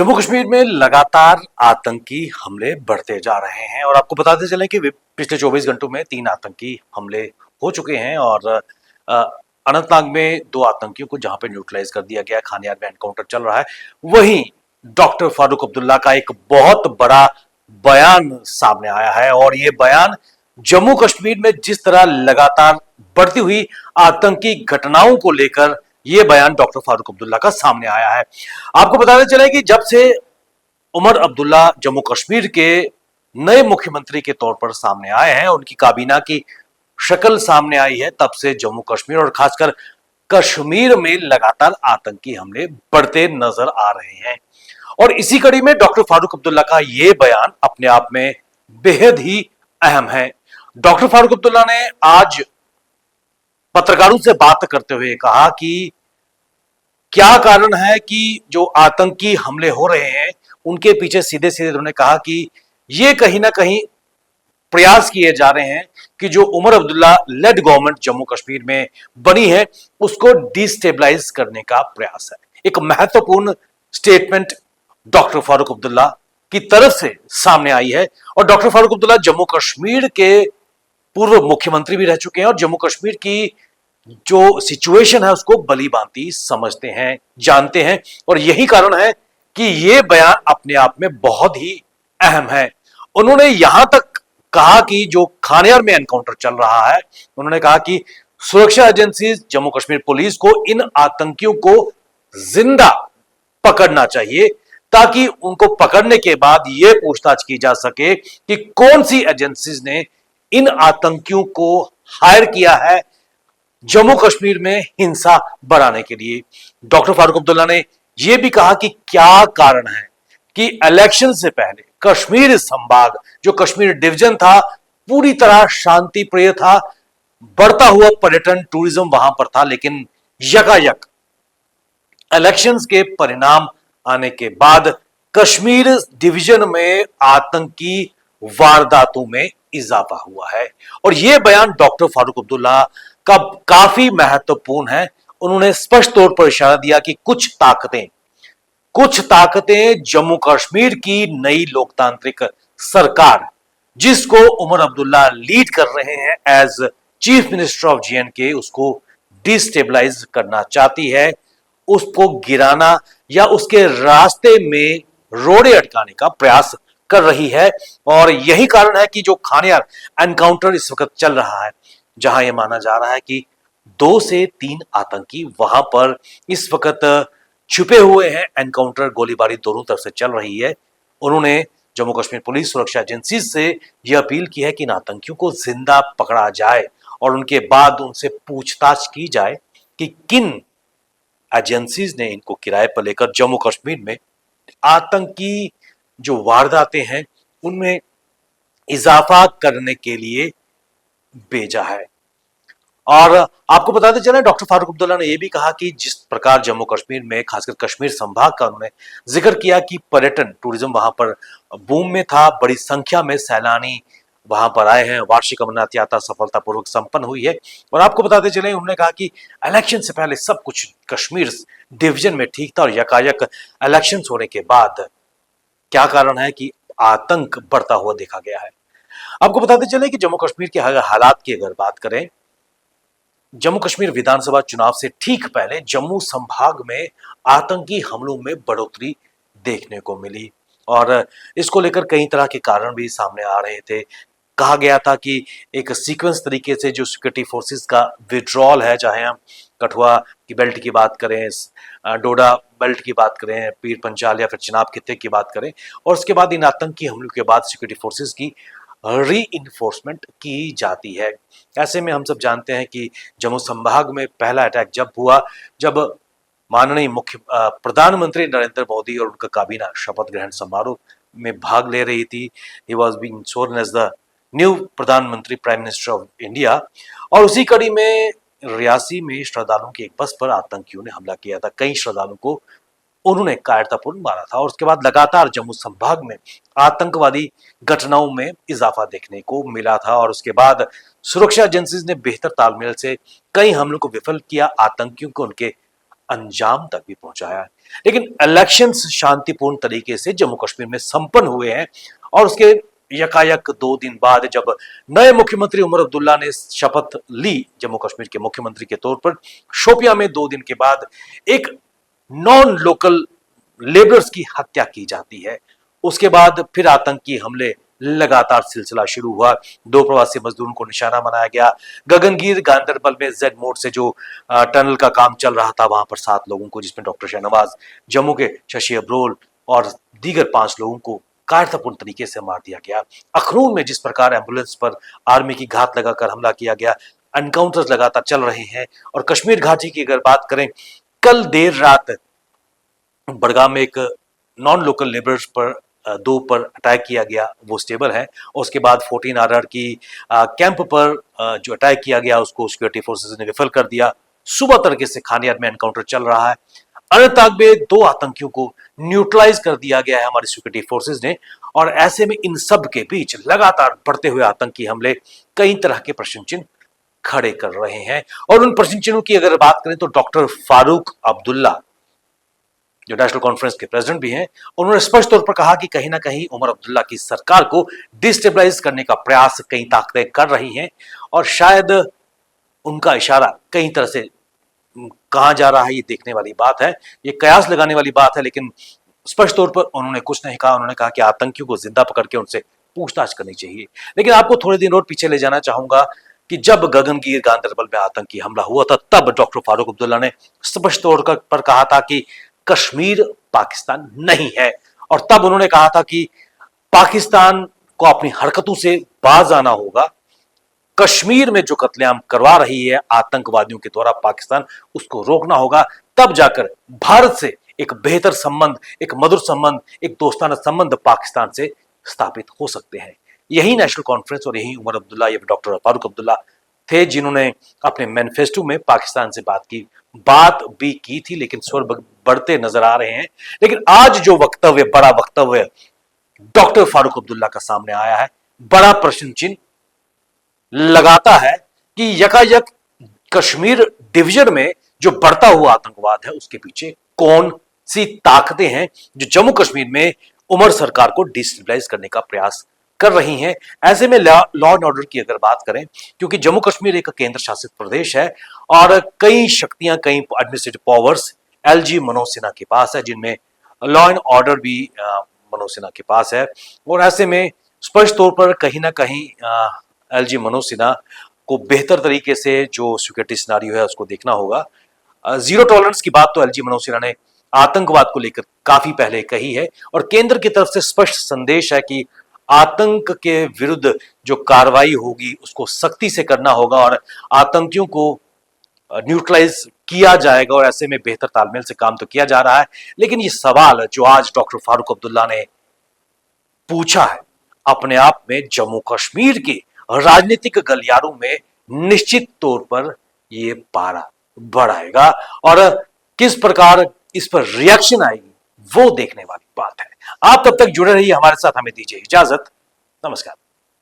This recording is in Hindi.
जम्मू कश्मीर में लगातार आतंकी हमले बढ़ते जा रहे हैं और आपको बताते चलें कि पिछले 24 घंटों में 3 आतंकी हमले हो चुके हैं और अनंतनाग में 2 आतंकियों को जहां पे न्यूट्रलाइज कर दिया गया, खानियार में एनकाउंटर चल रहा है। वहीं डॉक्टर फारूक अब्दुल्ला का एक बहुत बड़ा बयान सामने आया है और ये बयान जम्मू कश्मीर में जिस तरह लगातार बढ़ती हुई आतंकी घटनाओं को लेकर यह बयान डॉक्टर फारूक अब्दुल्ला का सामने आया है। आपको बताते चले कि जब से उमर अब्दुल्ला जम्मू कश्मीर के नए मुख्यमंत्री के तौर पर सामने आए हैं, उनकी काबीना की शक्ल सामने आई है, तब से जम्मू कश्मीर और खासकर कश्मीर में लगातार आतंकी हमले बढ़ते नजर आ रहे हैं। और इसी कड़ी में डॉक्टर फारूक अब्दुल्ला का यह बयान अपने आप में बेहद ही अहम है। डॉक्टर फारूक अब्दुल्ला ने आज पत्रकारों से बात करते हुए कहा कि क्या कारण है कि जो आतंकी हमले हो रहे हैं उनके पीछे सीधे सीधे उन्होंने कहा कि ये कहीं ना कहीं प्रयास किए जा रहे हैं कि जो उमर अब्दुल्ला लेड गवर्नमेंट जम्मू कश्मीर में बनी है उसको डिस्टेबलाइज करने का प्रयास है। एक महत्वपूर्ण स्टेटमेंट डॉक्टर फारूक अब्दुल्ला की तरफ से सामने आई है और डॉक्टर फारूक अब्दुल्ला जम्मू कश्मीर के पूर्व मुख्यमंत्री भी रह चुके हैं और जम्मू कश्मीर की जो सिचुएशन है उसको भली भांति समझते हैं, जानते हैं और यही कारण है कि यह बयान अपने आप में बहुत ही अहम है। उन्होंने यहां तक कहा कि जो खानियार में एनकाउंटर चल रहा है, उन्होंने कहा कि सुरक्षा एजेंसी जम्मू कश्मीर पुलिस को इन आतंकियों को जिंदा पकड़ना चाहिए ताकि उनको पकड़ने के बाद यह पूछताछ की जा सके कि कौन सी एजेंसीज ने इन आतंकियों को हायर किया है जम्मू कश्मीर में हिंसा बढ़ाने के लिए। डॉक्टर फारूक अब्दुल्ला ने यह भी कहा कि क्या कारण है कि इलेक्शन से पहले कश्मीर संभाग जो कश्मीर डिवीजन था पूरी तरह शांति प्रिय था, बढ़ता हुआ पर्यटन टूरिज्म वहां पर था, लेकिन यकायक इलेक्शंस के परिणाम आने के बाद कश्मीर डिवीजन में आतंकी वारदातों में इजाफा हुआ है और यह बयान डॉक्टर फारूक अब्दुल्ला का काफी महत्वपूर्ण है। उन्होंने स्पष्ट तौर पर इशारा दिया कि कुछ ताकतें जम्मू कश्मीर की नई लोकतांत्रिक सरकार जिसको उमर अब्दुल्ला लीड कर रहे हैं as chief minister of JNK, उसको डिस्टेबलाइज करना चाहती है, उसको गिराना या उसके रास्ते में रोड़े अटकाने का प्रयास कर रही है। और यही कारण है कि जो खानियार एनकाउंटर इस वक्त चल रहा है, जहां यह माना जा रहा है कि 2 से 3 आतंकी वहां पर इस वक्त छुपे हुए हैं, एनकाउंटर गोलीबारी दोनों तरफ से चल रही है। उन्होंने जम्मू कश्मीर पुलिस सुरक्षा एजेंसी से यह अपील की है कि इन आतंकियों को जिंदा पकड़ा जाए और उनके बाद उनसे पूछताछ की जाए कि किन एजेंसीज ने इनको किराए पर लेकर जम्मू कश्मीर में आतंकी जो वारदातें हैं उनमें इजाफा करने के लिए भेजा है। और आपको बताते चले डॉक्टर फारूक अब्दुल्ला ने यह भी कहा कि जिस प्रकार जम्मू कश्मीर में खासकर कश्मीर संभाग का उन्होंने जिक्र किया कि पर्यटन टूरिज्म वहां पर बूम में था, बड़ी संख्या में सैलानी वहां पर आए हैं, वार्षिक अमरनाथ यात्रा सफलतापूर्वक संपन्न हुई है। और आपको बताते चले उन्होंने कहा कि इलेक्शन से पहले सब कुछ कश्मीर डिवीजन में ठीक था और यकायक इलेक्शन होने के बाद क्या कारण है कि आतंक बढ़ता हुआ देखा गया है। आपको बताते चले कि जम्मू कश्मीर के हालात की अगर बात करें, जम्मू कश्मीर विधानसभा चुनाव से ठीक पहले जम्मू संभाग में आतंकी हमलों में बढ़ोतरी देखने को मिली और इसको लेकर कई तरह के कारण भी सामने आ रहे थे। कहा गया था कि एक सीक्वेंस तरीके से जो सिक्योरिटी फोर्सेस का विड्रॉल है, चाहे हम कठुआ की बेल्ट की बात करें, डोडा बेल्ट की बात करें, पीर पंचाल या फिर चिनाब खित्ते की बात करें, और उसके बाद इन आतंकी हमलों के बाद सिक्योरिटी फोर्सेस की री इन्फोर्समेंट की जाती है। ऐसे में हम सब जानते हैं कि जम्मू संभाग में पहला अटैक जब हुआ, जब माननीय प्रधानमंत्री नरेंद्र मोदी और उनका काबीना शपथ ग्रहण समारोह में भाग ले रही थी। He was being sworn as the new प्रधानमंत्री प्राइम मिनिस्टर ऑफ इंडिया और उसी कड़ी में रियासी में श्रद्धालुओं की एक बस पर आतंकियों ने हमला किया था। कई श्रद्धालुओं को उन्होंने कायरतापूर्ण मारा था और उसके बाद लगातार जम्मू संभाग में आतंकवादी घटनाओं में इजाफा देखने को मिला था और उसके बाद सुरक्षा एजेंसीज ने बेहतर तालमेल से कई हमलों को विफल किया, आतंकियों को उनके अंजाम तक भी पहुंचाया है। लेकिन इलेक्शंस शांतिपूर्ण तरीके से जम्मू कश्मीर में संपन्न हुए हैं और उसके यकायक 2 दिन बाद जब नए मुख्यमंत्री उमर अब्दुल्ला ने शपथ ली जम्मू कश्मीर के मुख्यमंत्री के तौर पर, शोपियां में 2 दिन के बाद एक नॉन लोकल लेबरर्स की हत्या की जाती है। उसके बाद फिर आतंकी हमले लगातार सिलसिला शुरू हुआ। 2 प्रवासी मजदूरों को निशाना बनाया गया। गगनगीर गांधरबल में जेड मोड से जो टनल का काम चल रहा था, वहां पर 7 लोगों को, जिसमें डॉक्टर शाहनवाज, जम्मू के शशि अब्रोल और दीगर 5 लोगों को कायरतापूर्ण तरीके से मार दिया गया। अखनूर में जिस प्रकार एम्बुलेंस पर आर्मी की घात लगाकर हमला किया गया, एनकाउंटर्स लगातार चल रहे हैं। और कश्मीर घाटी की अगर बात करें, कल देर रात बड़गाम में एक नॉन लोकल लेबरर्स पर 2 पर अटैक किया गया, वो स्टेबल है। उसके बाद 14 आरआर की कैंप पर जो अटैक किया गया उसको सिक्योरिटी फोर्सेस ने रिफल कर दिया। सुबह तड़के से खानियार में एनकाउंटर चल रहा है। अनंतनाग में 2 आतंकियों को न्यूट्रलाइज कर दिया गया है हमारी सिक्योरिटी फोर्सेस ने। और ऐसे में इन सब के बीच लगातार बढ़ते हुए आतंकी हमले कई तरह के प्रश्न चिन्ह खड़े कर रहे हैं। और उन प्रश्न चिन्हों की अगर बात करें तो डॉक्टर फारूक अब्दुल्ला, जो नेशनल कॉन्फ्रेंस के प्रेसिडेंट भी हैं, उन्होंने स्पष्ट तौर पर कहा कि कहीं ना कहीं उमर अब्दुल्ला की सरकार को डिस्टेबलाइज करने का प्रयास कई ताकतें कर रही हैं। और शायद उनका इशारा कई तरह से कहां जा रहा है ये देखने वाली बात है, ये कयास लगाने वाली बात है। लेकिन स्पष्ट तौर पर उन्होंने कुछ नहीं कहा। उन्होंने कहा कि आतंकियों को जिंदा पकड़ के उनसे पूछताछ करनी चाहिए। लेकिन आपको थोड़े दिन और पीछे ले जाना चाहूंगा कि जब गगनगीर गांधरबल में आतंकी हमला हुआ था, तब डॉक्टर फारूक अब्दुल्ला ने स्पष्ट तौर पर कहा था कि कश्मीर पाकिस्तान नहीं है। और तब उन्होंने कहा था कि पाकिस्तान को अपनी हरकतों से बाज आना होगा। कश्मीर में जो कत्लेआम करवा रही है आतंकवादियों के द्वारा पाकिस्तान, उसको रोकना होगा। तब जाकर भारत से एक बेहतर संबंध, एक मधुर संबंध, एक दोस्ताना संबंध पाकिस्तान से स्थापित हो सकते हैं। यही नेशनल कॉन्फ्रेंस और यही उमर अब्दुल्ला या डॉक्टर फारूक अब्दुल्ला थे जिन्होंने अपने मैनिफेस्टो में पाकिस्तान से बात भी की थी, लेकिन स्वर बढ़ते नजर आ रहे हैं। लेकिन आज जो वक्तव्य, बड़ा वक्तव्य डॉक्टर फारूक अब्दुल्ला का सामने आया है, बड़ा प्रश्न चिन्ह लगाता है कि यकायक कश्मीर डिवीजन में जो बढ़ता हुआ आतंकवाद है उसके पीछे कौन सी ताकतें हैं जो जम्मू कश्मीर में उमर सरकार को डिस्टेबलाइज करने का प्रयास कर रही हैं। ऐसे में लॉ एंड ऑर्डर की अगर बात करें, क्योंकि जम्मू कश्मीर एक केंद्र शासित प्रदेश है और कई शक्तियां, कई administrative powers LG Manoj Sinha के पास है, जिनमें लॉ एंड ऑर्डर भी मनोज सिन्हा के पास है। और ऐसे में स्पष्ट तौर पर कहीं ना कहीं एलजी मनोज सिन्हा को बेहतर तरीके से जो सिक्योरिटी सिनारियो है उसको देखना होगा। जीरो टॉलरेंस की बात तो एलजी मनोज सिन्हा ने आतंकवाद को लेकर काफी पहले कही है और केंद्र की तरफ से स्पष्ट संदेश है कि आतंक के विरुद्ध जो कार्रवाई होगी उसको सख्ती से करना होगा और आतंकियों को न्यूट्रलाइज किया जाएगा। और ऐसे में बेहतर तालमेल से काम तो किया जा रहा है। लेकिन ये सवाल जो आज डॉक्टर फारूक अब्दुल्ला ने पूछा है, अपने आप में जम्मू कश्मीर के राजनीतिक गलियारों में निश्चित तौर पर ये पारा बढ़ाएगा और किस प्रकार इस पर रिएक्शन आएगी वो देखने वाली बात है। आप तब तक जुड़े रहिए हमारे साथ, हमें दीजिए इजाजत। नमस्कार।